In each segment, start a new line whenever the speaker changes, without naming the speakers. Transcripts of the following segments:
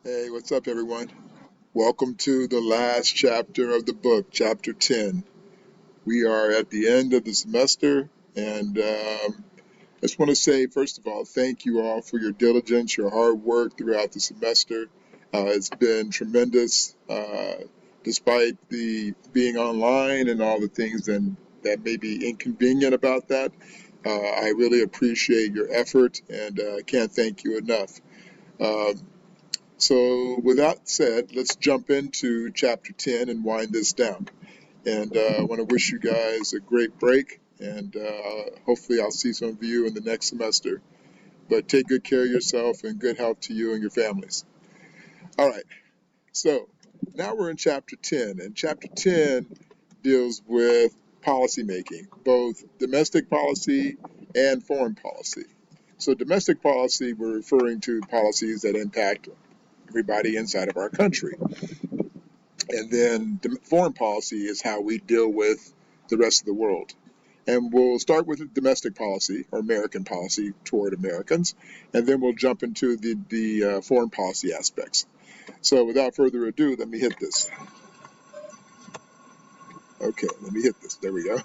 Hey, what's up, everyone? Welcome to the last chapter of the book, Chapter 10. We are at the end of the semester, and I just want to say, first of all, thank you all for your diligence, your hard work throughout the semester. It's been tremendous, despite the being online and all the things that may be inconvenient about that. I really appreciate your effort, and I can't thank you enough. Um, So with that said, let's jump into chapter 10 and wind this down. And I want to wish you guys a great break, and hopefully I'll see some of you in the next semester. But take good care of yourself and good health to you and your families. All right, so now we're in chapter 10, and chapter 10 deals with policy making, both domestic policy and foreign policy. So domestic policy, we're referring to policies that impact everybody inside of our country. And then foreign policy is how we deal with the rest of the world. And we'll start with domestic policy or American policy toward Americans, and then we'll jump into the foreign policy aspects. So without further ado, let me hit this. Okay, let me hit this. There we go.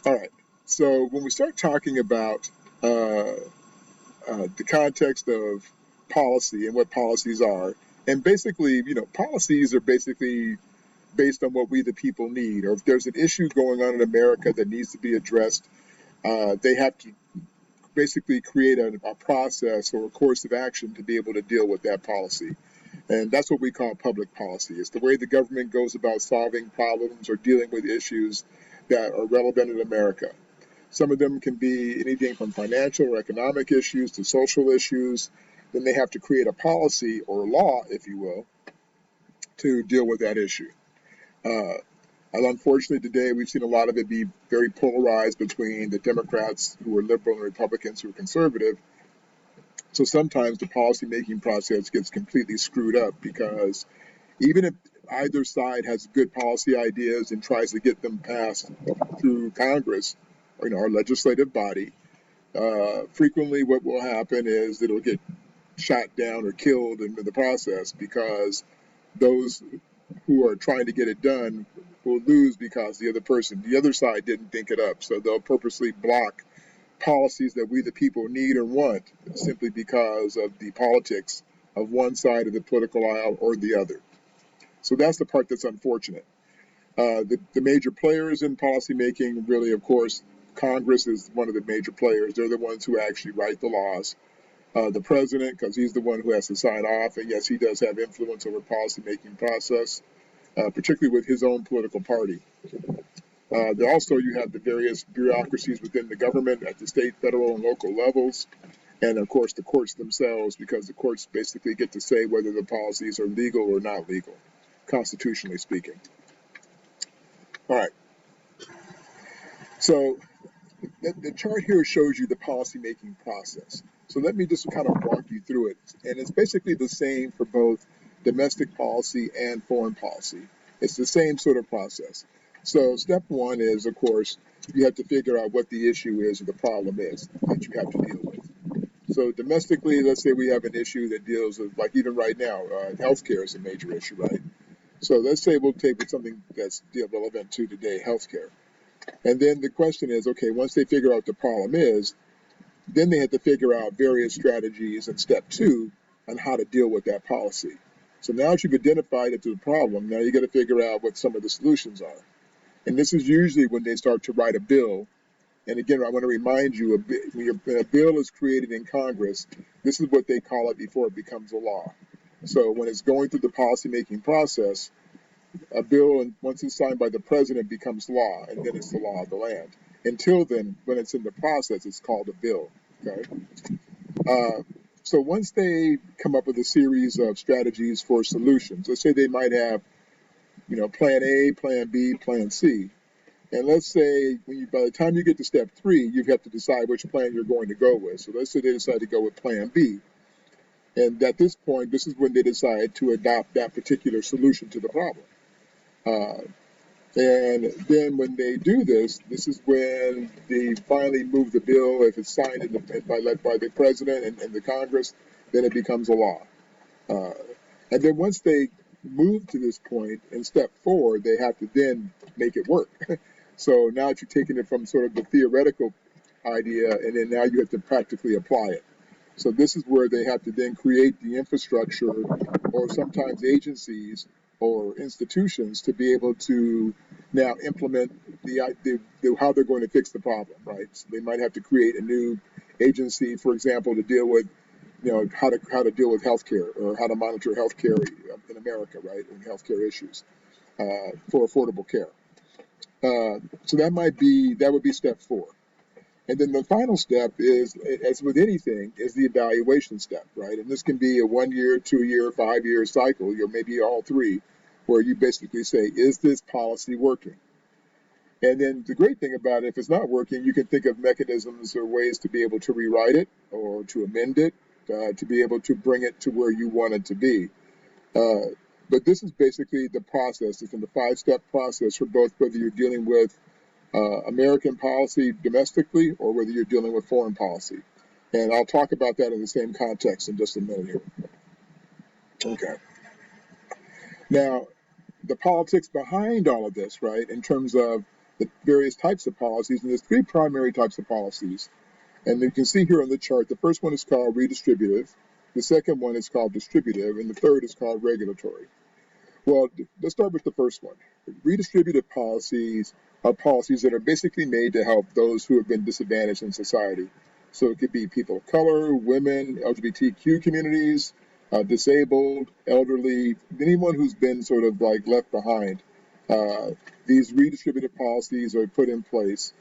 All right. So when we start talking about the context of policy and what policies are, and basically, policies are basically based on what we the people need, or if there's an issue going on in America that needs to be addressed, they have to basically create a process or a course of action to be able to deal with that policy. And that's what we call public policy. It's the way the government goes about solving problems or dealing with issues that are relevant in America. Some of them can be anything from financial or economic issues to social issues. Then they have to create a policy or law, if you will, to deal with that issue. Unfortunately, today we've seen a lot of it be very polarized between the Democrats who are liberal and Republicans who are conservative. So sometimes the policy-making process gets completely screwed up because even if either side has good policy ideas and tries to get them passed through Congress, or, our legislative body, frequently what will happen is it'll get shot down or killed in the process because those who are trying to get it done will lose because the other side didn't think it up. So they'll purposely block policies that we the people need or want simply because of the politics of one side of the political aisle or the other. So that's the part that's unfortunate. The major players in policymaking, really, of course, Congress is one of the major players. They're the ones who actually write the laws. The president, because he's the one who has to sign off, and yes, he does have influence over policymaking process, particularly with his own political party. Also, you have the various bureaucracies within the government at the state, federal, and local levels, and of course the courts themselves, because the courts basically get to say whether the policies are legal or not legal, constitutionally speaking. All right. So the chart here shows you the policymaking process. So let me just kind of walk you through it. And it's basically the same for both domestic policy and foreign policy. It's the same sort of process. So step one is, of course, you have to figure out what the issue is or the problem is that you have to deal with. So domestically, let's say we have an issue that deals with, like even right now, healthcare is a major issue, right? So let's say we'll take with something that's relevant to today, healthcare. And then the question is, okay, once they figure out what the problem is, then they have to figure out various strategies in step two on how to deal with that policy. So now that you've identified it to the problem, now you got to figure out what some of the solutions are. And this is usually when they start to write a bill. And again, I want to remind you, when a bill is created in Congress, this is what they call it before it becomes a law. So when it's going through the policymaking process, a bill, and once it's signed by the president, becomes law, and then it's the law of the land. Until then, when it's in the process, it's called a bill. Okay. So once they come up with a series of strategies for solutions, let's say they might have, plan A, plan B, plan C. And let's say by the time you get to step three, you have to decide which plan you're going to go with. So let's say they decide to go with plan B. And at this point, this is when they decide to adopt that particular solution to the problem. And then when they do this, this is when they finally move the bill. If it's signed by the president and the Congress, then it becomes a law. And then once they move to this point in step 4, they have to then make it work. So now that you're taking it from sort of the theoretical idea, and then now you have to practically apply it. So this is where they have to then create the infrastructure, or sometimes agencies or institutions, to be able to now implement how they're going to fix the problem, right? So they might have to create a new agency, for example, to deal with, how to deal with healthcare, or how to monitor healthcare in America, right, and healthcare issues for affordable care. So that would be step 4. And then the final step is, as with anything, is the evaluation step, right? And this can be a 1 year, 2 year, 5 year cycle, or maybe all 3, where you basically say, is this policy working? And then the great thing about it, if it's not working, you can think of mechanisms or ways to be able to rewrite it or to amend it, to be able to bring it to where you want it to be. But this is basically the process. It's in the 5-step process for both, whether you're dealing with American policy domestically or whether you're dealing with foreign policy. And I'll talk about that in the same context in just a minute here. Okay. Now, the politics behind all of this, right, in terms of the various types of policies, and there's 3 primary types of policies. And you can see here on the chart, the first one is called redistributive, the second one is called distributive, and the third is called regulatory. Well, let's start with the first one. Redistributive policies are policies that are basically made to help those who have been disadvantaged in society. So it could be people of color, women, LGBTQ communities, disabled, elderly, anyone who's been sort of like left behind. These redistributive policies are put in place.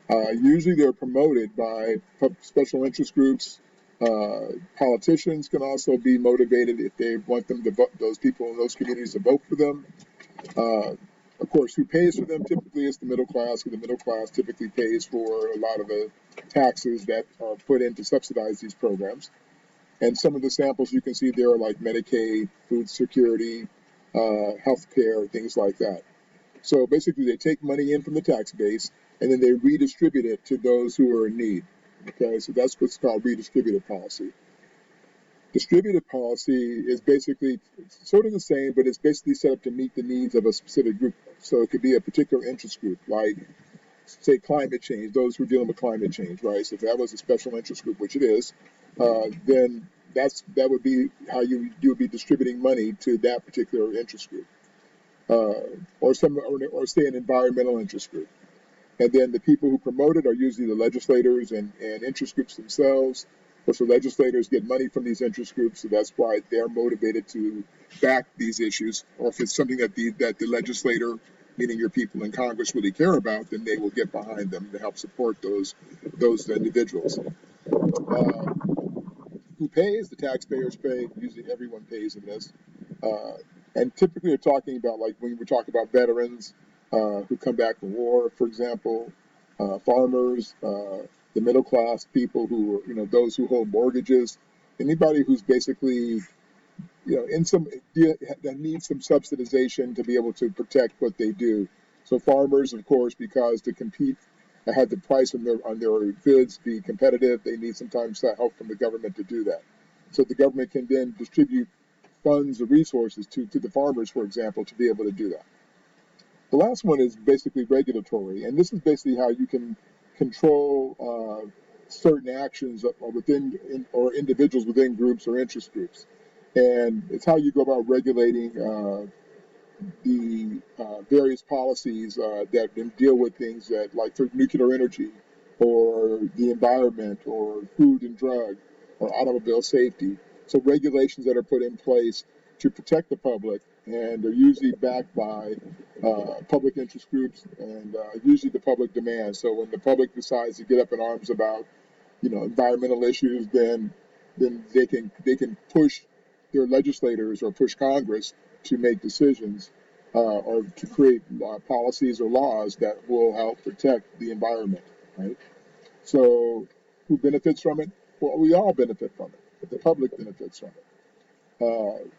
Usually they're promoted by special interest groups. Politicians can also be motivated if they want them to vote, those people in those communities to vote for them. Of course, who pays for them typically is the middle class, because the middle class typically pays for a lot of the taxes that are put in to subsidize these programs. And some of the samples you can see there are like Medicaid, food security, health care, things like that. So basically they take money in from the tax base and then they redistribute it to those who are in need. Okay, so that's what's called redistributive policy. Distributive policy is basically sort of the same, but it's basically set up to meet the needs of a specific group. So it could be a particular interest group, like, say, climate change, those who are dealing with climate change, right? So if that was a special interest group, which it is, then that would be how you would be distributing money to that particular interest group, or say an environmental interest group. And then the people who promote it are usually the legislators and interest groups themselves. Of course, the legislators get money from these interest groups, so that's why they're motivated to back these issues. Or if it's something that the legislator, meaning your people in Congress, really care about, then they will get behind them to help support those individuals. Who pays? The taxpayers pay. Usually everyone pays in this. And typically we're talking about, like when we talk about veterans who come back from war, for example, farmers, the middle class people who are, those who hold mortgages, anybody who's basically, that needs some subsidization to be able to protect what they do. So farmers, of course, because to compete, have the price on their goods be competitive, they need sometimes help from the government to do that. So the government can then distribute funds or resources to the farmers, for example, to be able to do that. The last one is basically regulatory, and this is basically how you can control certain actions within or individuals within groups or interest groups. And it's how you go about regulating the various policies that deal with things that, like for nuclear energy, or the environment, or food and drug, or automobile safety. So regulations that are put in place to protect the public, and they're usually backed by public interest groups, and usually the public demand. So when the public decides to get up in arms about, environmental issues, then they can push their legislators or push Congress to make decisions or to create policies or laws that will help protect the environment, right? So who benefits from it? Well, we all benefit from it, but the public benefits from it.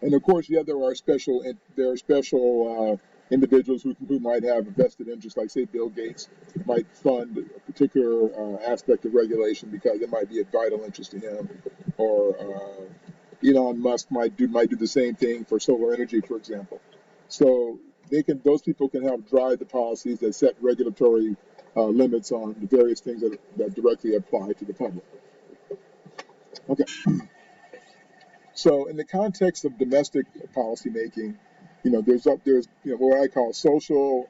And of course, there are special individuals who might have a vested interest, like say Bill Gates might fund a particular aspect of regulation because it might be of vital interest to him, or Elon Musk might do the same thing for solar energy, for example. So those people can help drive the policies that set regulatory limits on the various things that directly apply to the public. Okay, so in the context of domestic policymaking, there's what I call social,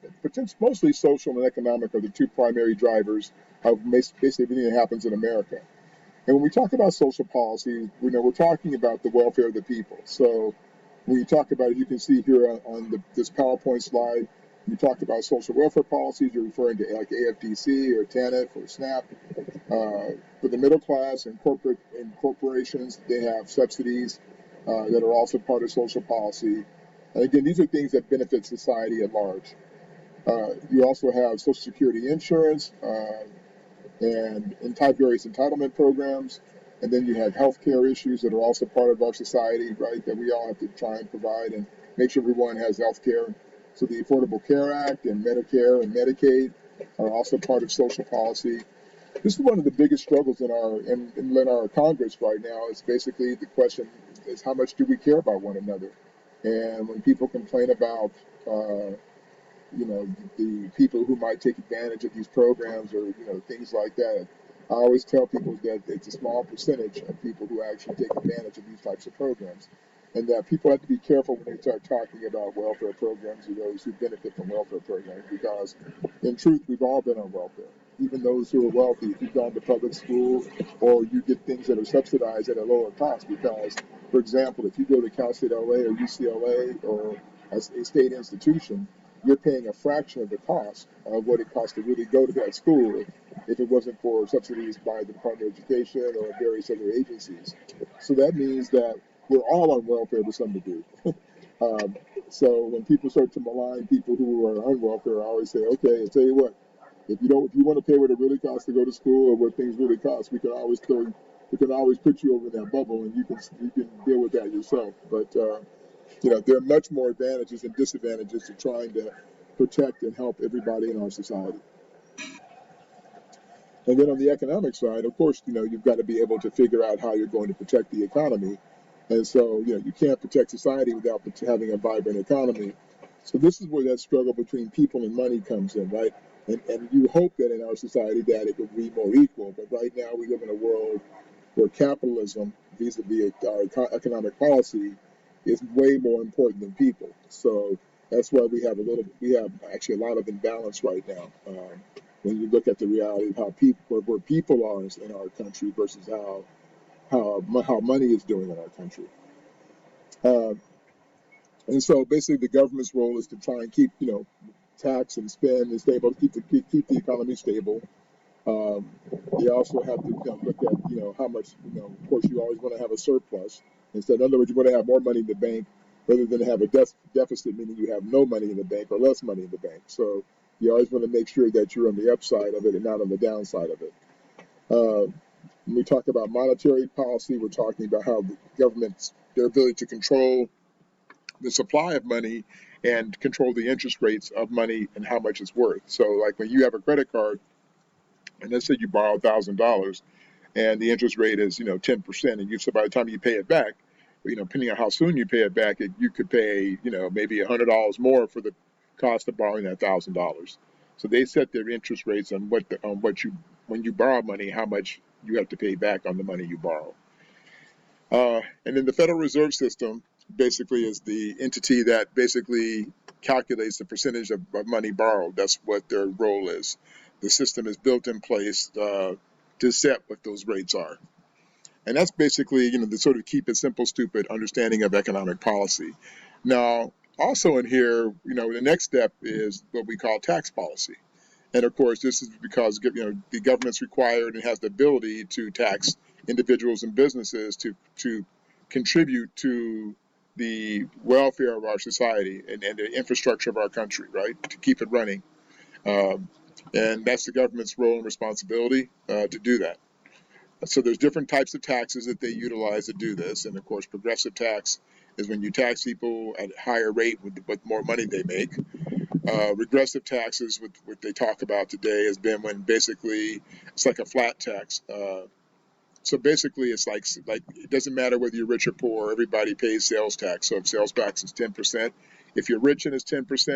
mostly social and economic are the two primary drivers of basically everything that happens in America. And when we talk about social policy, we're talking about the welfare of the people. So when you talk about it, you can see here on this PowerPoint slide, you talk about social welfare policies, you're referring to like AFDC or TANF or SNAP. For the middle class and corporations, they have subsidies that are also part of social policy. And again, these are things that benefit society at large. You also have Social Security insurance, and various entitlement programs. And then you have healthcare issues that are also part of our society, right? That we all have to try and provide and make sure everyone has healthcare. So the Affordable Care Act and Medicare and Medicaid are also part of social policy. This is one of the biggest struggles in our Congress right now. Is basically the question is how much do we care about one another? And when people complain about the people who might take advantage of these programs or, things like that. I always tell people that it's a small percentage of people who actually take advantage of these types of programs. And that people have to be careful when they start talking about welfare programs or those who benefit from welfare programs, because in truth, we've all been on welfare. Even those who are wealthy, if you've gone to public school or you get things that are subsidized at a lower cost, because, for example, if you go to Cal State LA or UCLA or a state institution, you're paying a fraction of the cost of what it costs to really go to that school if it wasn't for subsidies by the Department of Education or various other agencies. So that means that we're all on welfare to some degree. So when people start to malign people who are on welfare, I always say, okay, I'll tell you what, if you want to pay what it really costs to go to school or what things really cost, we can always put you over that bubble and you can deal with that yourself. But there are much more advantages and disadvantages to trying to protect and help everybody in our society. And then on the economic side, of course, you've got to be able to figure out how you're going to protect the economy. And so, you can't protect society without having a vibrant economy. So this is where that struggle between people and money comes in, right? And you hope that in our society that it would be more equal. But right now we live in a world where capitalism, vis-a-vis our economic policy, is way more important than people. So that's why we have actually a lot of imbalance right now. When you look at the reality of how where people are in our country versus how money is doing in our country. Uh, and so basically the government's role is to try and keep, tax and spend and stable, keep the economy stable. Um, you also have to look at how much of course you always want to have a surplus. Instead, in other words, you want to have more money in the bank rather than have a deficit, meaning you have no money in the bank or less money in the bank. So you always want to make sure that you're on the upside of it and not on the downside of it. When we talk about monetary policy, we're talking about how the government's their ability to control the supply of money and control the interest rates of money and how much it's worth. So like when you have a credit card, and let's say you borrow $1,000 and the interest rate is 10%, and so by the time you pay it back, depending on how soon you pay it back, you could pay maybe $100 more for the cost of borrowing that $1,000. So they set their interest rates on what you when you borrow money, how much you have to pay back on the money you borrow. And then the Federal Reserve System basically is the entity that basically calculates the percentage of money borrowed. That's what their role is. The system is built in place to set what those rates are. And that's basically, the sort of keep it simple, stupid understanding of economic policy. Now, also in here, the next step is what we call tax policy. And of course, this is because the government's required and has the ability to tax individuals and businesses to contribute to the welfare of our society and the infrastructure of our country, right? To keep it running. Um, and that's the government's role and responsibility to do that. So there's different types of taxes that they utilize to do this. And of course, progressive tax is when you tax people at a higher rate with more money they make. Regressive taxes, what they talk about today, has been when basically it's like a flat tax. So basically, it's like it doesn't matter whether you're rich or poor. Everybody pays sales tax. So if sales tax is 10%, if you're rich and it's 10%,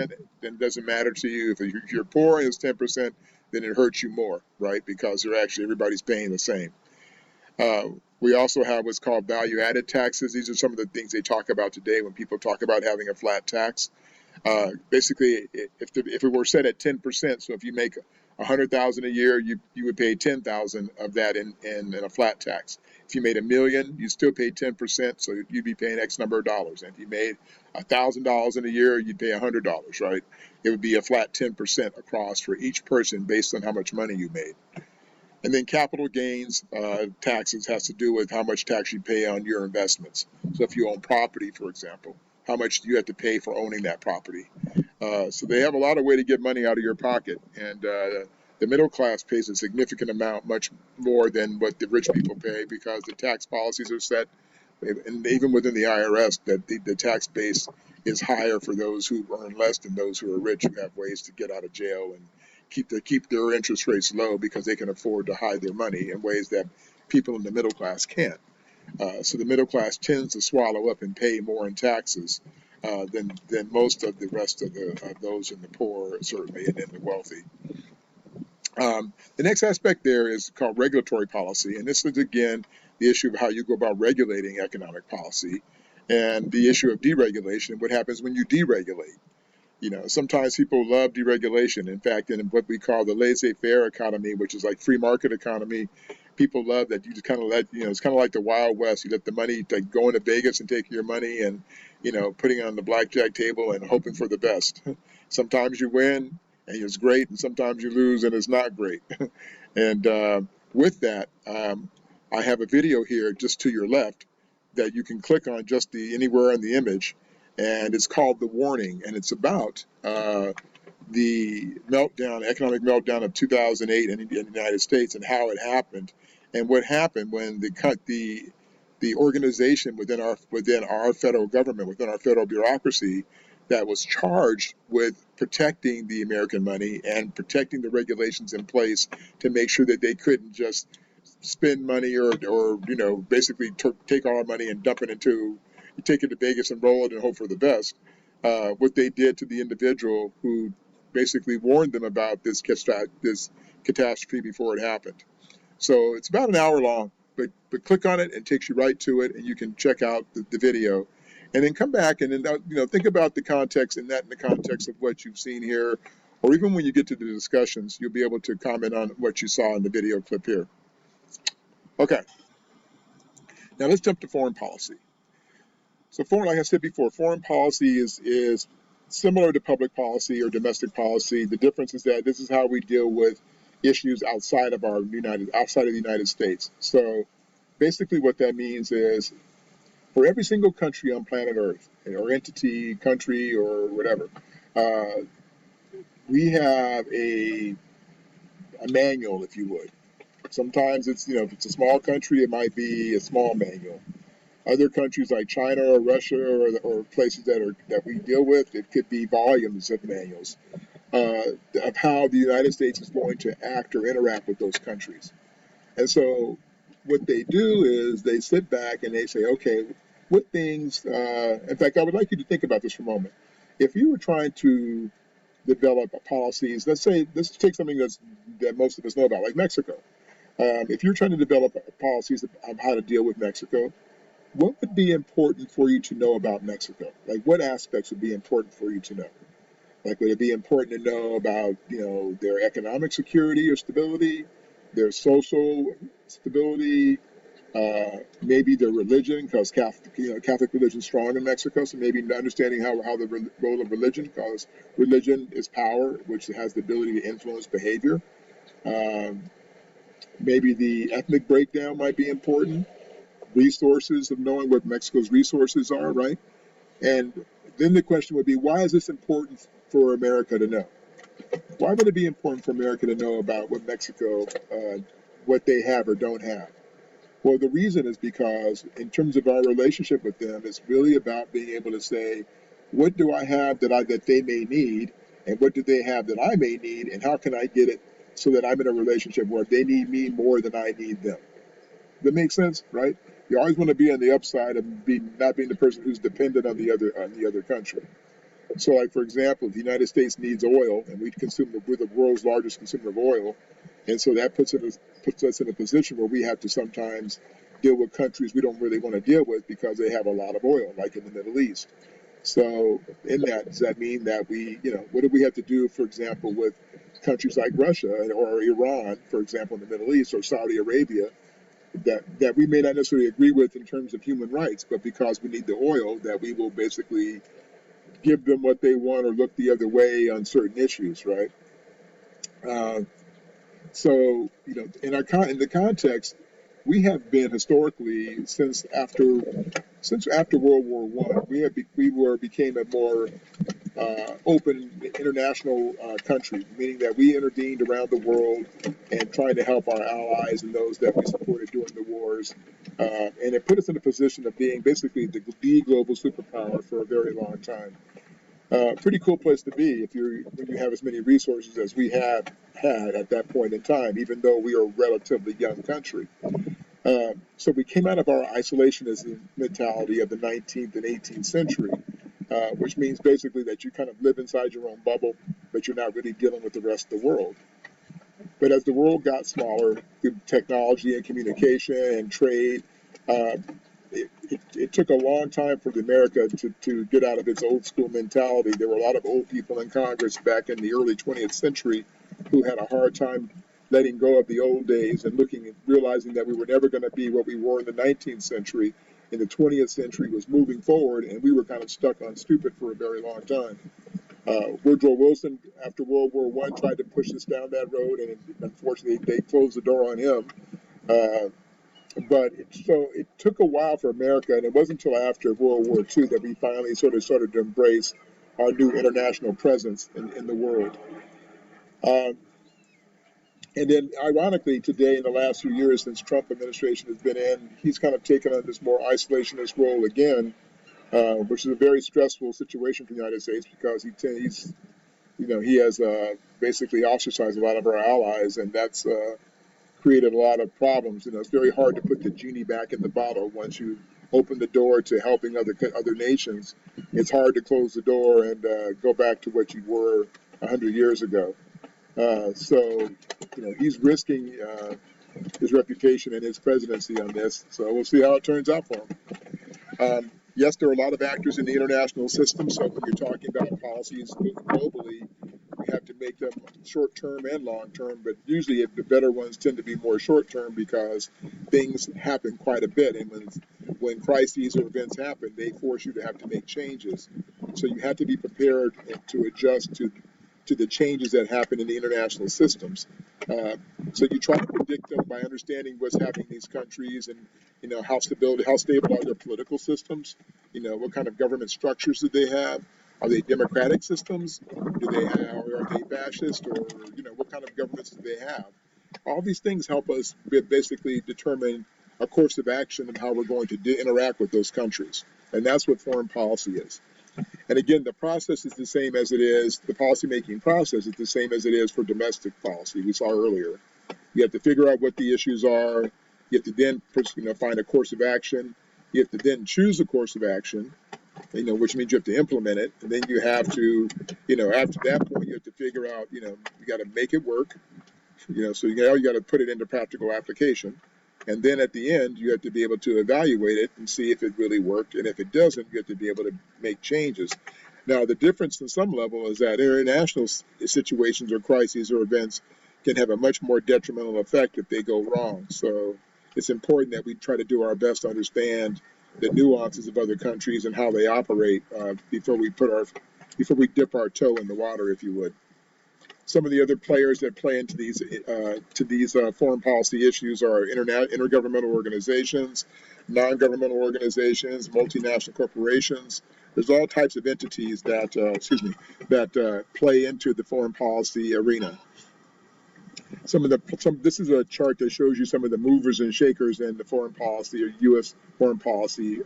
then it doesn't matter to you. If you're poor and it's 10%, then it hurts you more, right? Because they're actually everybody's paying the same. We also have what's called value-added taxes. These are some of the things they talk about today when people talk about having a flat tax. Basically, if it were set at 10%, so if you make 100,000 a year, you would pay 10,000 of that in a flat tax. If you made $1 million, you still pay 10%, so you'd be paying X number of dollars. And if you made $1,000 in a year, you'd pay $100, right? It would be a flat 10% across for each person based on how much money you made. And then capital gains taxes has to do with how much tax you pay on your investments. So if you own property, for example, how much do you have to pay for owning that property? So they have a lot of way to get money out of your pocket. And the middle class pays a significant amount, much more than what the rich people pay, because the tax policies are set. And even within the IRS, that the tax base is higher for those who earn less than those who are rich, who have ways to get out of jail and keep their interest rates low because they can afford to hide their money in ways that people in the middle class can't. So the middle class tends to swallow up and pay more in taxes than most of the rest of those in the poor, certainly, and in the wealthy. The next aspect there is called regulatory policy, and this is again the issue of how you go about regulating economic policy, and the issue of deregulation. What happens when you deregulate? You know, sometimes people love deregulation. In fact, in what we call the laissez-faire economy, which is like free market economy, people love that you just kind of let, it's kind of like the Wild West. You let the money, like going to Vegas and taking your money and, putting it on the blackjack table and hoping for the best. Sometimes you win and it's great, and sometimes you lose and it's not great. And with that, I have a video here just to your left that you can click on just anywhere on the image, and it's called The Warning, and it's about the economic meltdown of 2008 in the United States and how it happened, and what happened when the organization within our federal government, within our federal bureaucracy, that was charged with protecting the American money and protecting the regulations in place to make sure that they couldn't just spend money or basically take all our money and dump it into, take it to Vegas and roll it and hope for the best. What they did to the individual who basically warned them about this catastrophe before it happened. So it's about an hour long, but click on it and it takes you right to it, and you can check out the video, and then come back and then think about the context, and that in the context of what you've seen here, or even when you get to the discussions, you'll be able to comment on what you saw in the video clip here. Okay, now let's jump to foreign policy. So like I said before, foreign policy is similar to public policy or domestic policy. The difference is that this is how we deal with issues outside of the United States. So basically what that means is, for every single country on planet Earth, or entity, country, or whatever, we have a manual, if you would. Sometimes it's, if it's a small country, it might be a small manual. Other countries like China or Russia or places that we deal with, it could be volumes of manuals of how the United States is going to act or interact with those countries. And so what they do is they sit back and they say, okay, what things, in fact, I would like you to think about this for a moment. If you were trying to develop policies, let's take something that most of us know about, like Mexico. If you're trying to develop policies of how to deal with Mexico, what would be important for you to know about Mexico? Like, what aspects would be important for you to know? Like, would it be important to know about, their economic security or stability, their social stability, maybe their religion, because Catholic religion is strong in Mexico, so maybe understanding how the role of religion, because religion is power, which has the ability to influence behavior. Maybe the ethnic breakdown might be important. Resources, of knowing what Mexico's resources are, right? And then the question would be, why is this important for America to know? Why would it be important for America to know about what Mexico, what they have or don't have? Well, the reason is because in terms of our relationship with them, it's really about being able to say, what do I have that they may need, and what do they have that I may need, and how can I get it so that I'm in a relationship where they need me more than I need them? That makes sense, right? You always want to be on the upside of not being the person who's dependent on the other country. So, like for example, the United States needs oil, and we're the world's largest consumer of oil, and so that puts us in a position where we have to sometimes deal with countries we don't really want to deal with because they have a lot of oil, like in the Middle East. So, in that, does that mean that what do we have to do, for example, with countries like Russia or Iran, for example, in the Middle East, or Saudi Arabia, that we may not necessarily agree with in terms of human rights, but because we need the oil, that we will basically give them what they want or look the other way on certain issues, right? Uh, so, in the context, we have been historically since after World War One, became a more open international country, meaning that we intervened around the world and trying to help our allies and those that we supported during the wars. And it put us in a position of being basically the global superpower for a very long time. Pretty cool place to be when you have as many resources as we have had at that point in time, even though we are a relatively young country. So we came out of our isolationism mentality of the 19th and 18th century, which means basically that you kind of live inside your own bubble, but you're not really dealing with the rest of the world. But as the world got smaller through technology and communication and trade, uh, it took a long time for America to get out of its old school mentality. There were a lot of old people in Congress back in the early 20th century who had a hard time letting go of the old days and realizing that we were never going to be what we were in the 19th century. And the 20th century was moving forward, and we were kind of stuck on stupid for a very long time. Woodrow Wilson, after World War One, tried to push us down that road, and unfortunately, they closed the door on him. Uh, so it took a while for America, and it wasn't until after World War II that we finally sort of started to embrace our new international presence in the world. Um, and then, ironically, today, in the last few years since Trump administration has been in, he's kind of taken on this more isolationist role again, which is a very stressful situation for the United States because he has basically ostracized a lot of our allies, and that's created a lot of problems. It's very hard to put the genie back in the bottle once you open the door to helping other nations. It's hard to close the door and go back to what you were 100 years ago. So, he's risking his reputation and his presidency on this. So we'll see how it turns out for him. Yes, there are a lot of actors in the international system. So when you're talking about policies globally, we have to make them short term and long term. But usually, the better ones tend to be more short term because things happen quite a bit. And when crises or events happen, they force you to have to make changes. So you have to be prepared to adjust to the changes that happen in the international systems. So you try to predict them by understanding what's happening in these countries and how stable are their political systems. What kind of government structures do they have? Are they democratic systems? Are they fascist? Or what kind of governments do they have? All these things help us basically determine a course of action and how we're going to interact with those countries. And that's what foreign policy is. And again, the process is the same as it is, the policymaking process is the same as it is for domestic policy we saw earlier. You have to figure out what the issues are. You have to then find a course of action. You have to then choose a course of action, which means you have to implement it. And then you have to, after that point, you have to figure out, you got to make it work. So you got to put it into practical application. And then at the end, you have to be able to evaluate it and see if it really worked. And if it doesn't, you have to be able to make changes. Now, the difference in some level is that international situations or crises or events can have a much more detrimental effect if they go wrong. So it's important that we try to do our best to understand the nuances of other countries and how they operate before we dip our toe in the water, if you would. Some of the other players that play into these foreign policy issues are intergovernmental organizations, non-governmental organizations, multinational corporations. There's all types of entities that play into the foreign policy arena. This is a chart that shows you some of the movers and shakers in the foreign policy or U.S. foreign policy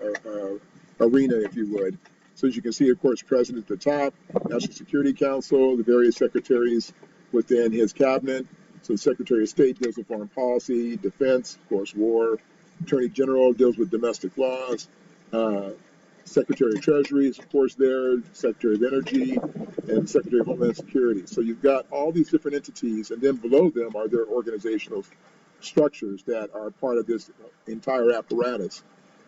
arena, if you would. So as you can see, of course, President at the top, National Security Council, the various secretaries within his cabinet. So the Secretary of State deals with foreign policy, defense, of course, war, Attorney General deals with domestic laws. Uh, Secretary of Treasury is, of course, there, Secretary of Energy, and Secretary of Homeland Security. So you've got all these different entities, and then below them are their organizational structures that are part of this entire apparatus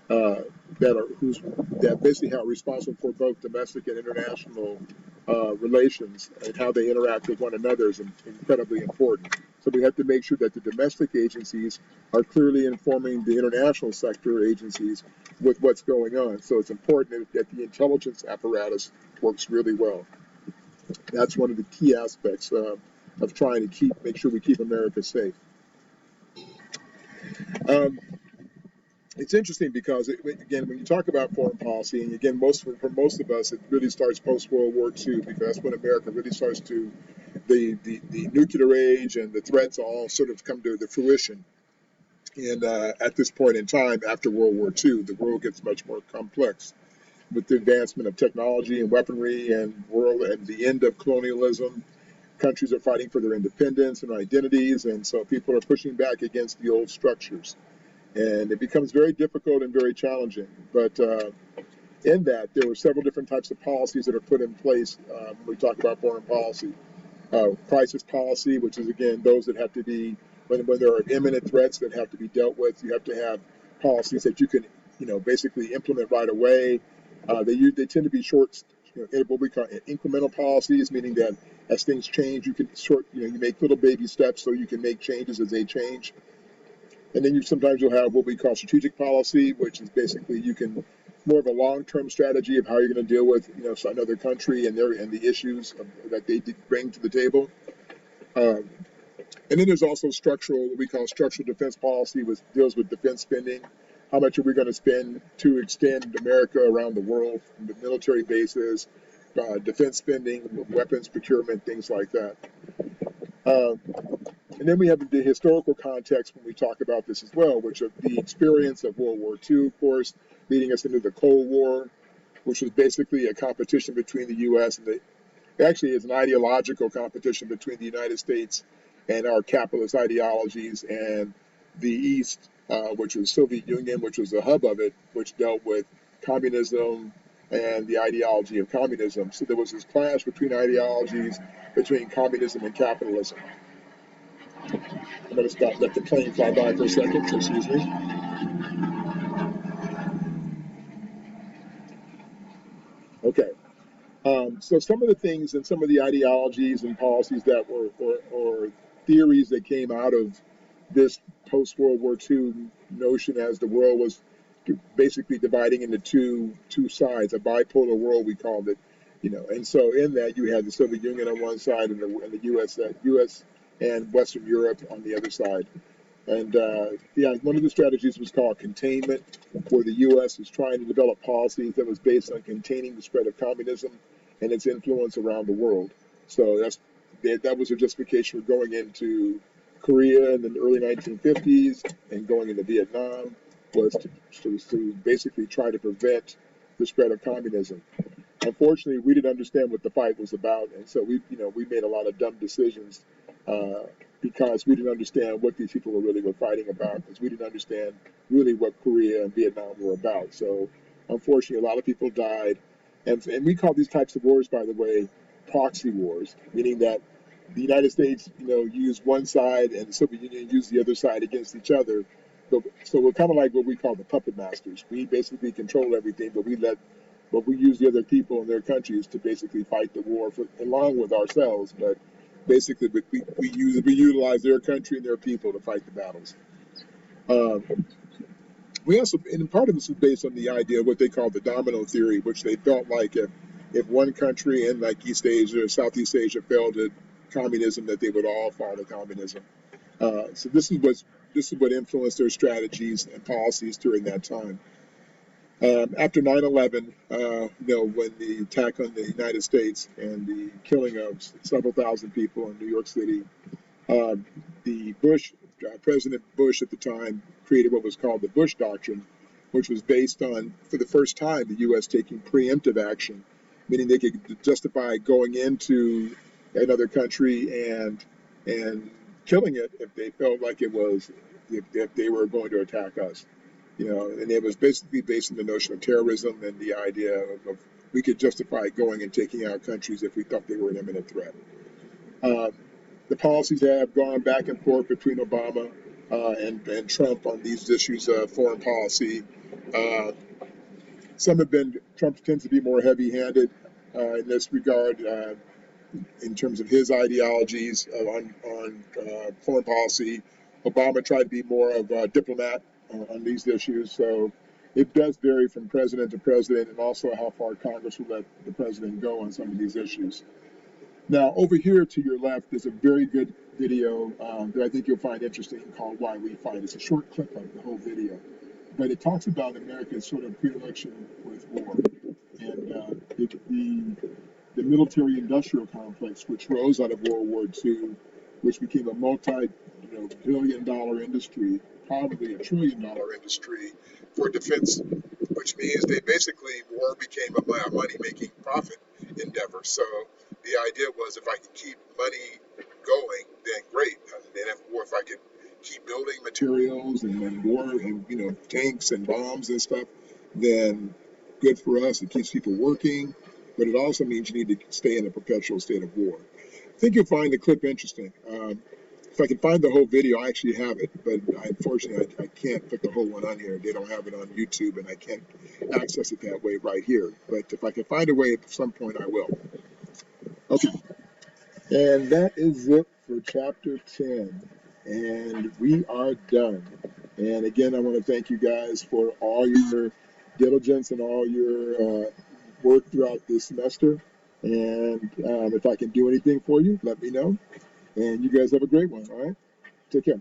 that basically are responsible for both domestic and international relations, and how they interact with one another is incredibly important. So we have to make sure that the domestic agencies are clearly informing the international sector agencies with what's going on. So it's important that the intelligence apparatus works really well. That's one of the key aspects of trying to make sure we keep America safe. Um, it's interesting because, again, when you talk about foreign policy, and again, for most of us, it really starts post World War II, because that's when America really starts to the nuclear age and the threats all sort of come to the fruition. And at this point in time, after World War II, the world gets much more complex with the advancement of technology and weaponry and the end of colonialism. Countries are fighting for their independence and identities, and so people are pushing back against the old structures. And it becomes very difficult and very challenging. But in that, there were several different types of policies that are put in place when we talk about foreign policy. Crisis policy, which is, again, those that have to be, when there are imminent threats that have to be dealt with, you have to have policies that you can, basically implement right away. They tend to be short, what we call incremental policies, meaning that as things change, you can you make little baby steps so you can make changes as they change. And then sometimes you'll have what we call strategic policy, which is basically more of a long-term strategy of how you're going to deal with another country and the issues that they bring to the table. And then there's also what we call structural defense policy, which deals with defense spending. How much are we going to spend to extend America around the world, military bases, defense spending, weapons procurement, things like that. And then we have the historical context when we talk about this as well, which are the experience of World War II, of course, leading us into the Cold War, which was basically a competition between the U.S. Actually is an ideological competition between the United States and our capitalist ideologies, and the East, which was Soviet Union, which was the hub of it, which dealt with communism and the ideology of communism. So there was this clash between ideologies, between communism and capitalism. I'm going to let the plane fly by for a second, so excuse me. Okay. So some of the things and some of the ideologies and policies that or theories that came out of this post-World War II notion, as the world was basically dividing into two sides, a bipolar world, we called it, and so in that you had the Soviet Union on one side and the U.S. and Western Europe on the other side. And one of the strategies was called containment, where the U.S. was trying to develop policies that was based on containing the spread of communism and its influence around the world. So that was their justification for going into Korea in the early 1950s and going into Vietnam, was to basically try to prevent the spread of communism. Unfortunately, we didn't understand what the fight was about, and so we made a lot of dumb decisions because we didn't understand what these people were fighting about, because we didn't understand really what Korea and Vietnam were about. So, unfortunately, a lot of people died, and we call these types of wars, by the way, proxy wars, meaning that the United States, used one side and the Soviet Union used the other side against each other. So we're kind of like what we call the puppet masters. We basically control everything, but we use the other people in their countries to basically fight the war along with ourselves. But basically, we utilize their country and their people to fight the battles. We also, and part of this is based on the idea of what they call the domino theory, which they felt like if one country in like East Asia or Southeast Asia fell to communism, that they would all fall to communism. So this is what influenced their strategies and policies during that time. After 9/11, when the attack on the United States and the killing of several thousand people in New York City, President Bush at the time created what was called the Bush Doctrine, which was based on, for the first time, the U.S. taking preemptive action, meaning they could justify going into another country and killing it if they felt like if they were going to attack us. And it was basically based on the notion of terrorism and the idea of we could justify going and taking out countries if we thought they were an imminent threat. Uh, the policies have gone back and forth between Obama and Trump on these issues of foreign policy. Uh, some have been, Trump tends to be more heavy-handed in this regard in terms of his ideologies on foreign policy. Obama tried to be more of a diplomat on these issues, so it does vary from president to president, and also how far Congress will let the president go on some of these issues. Now, over here to your left is a very good video that I think you'll find interesting called Why We Fight. It's a short clip of the whole video, but it talks about America's sort of predilection with war and the military-industrial complex, which rose out of World War II, which became a multi-billion-dollar industry, probably $1 trillion industry for defense, which means war became a money-making profit endeavor. So the idea was if I could keep money going, then great. And then if I could keep building materials and war and tanks and bombs and stuff, then good for us. It keeps people working, but it also means you need to stay in a perpetual state of war. I think you'll find the clip interesting. If I can find the whole video, I actually have it, but unfortunately I can't put the whole one on here. They don't have it on YouTube, and I can't access it that way right here. But if I can find a way at some point, I will. Okay, and that is it for Chapter 10, and we are done. And again, I want to thank you guys for all your diligence and all your work throughout this semester. And if I can do anything for you, let me know. And you guys have a great one, all right? Take care.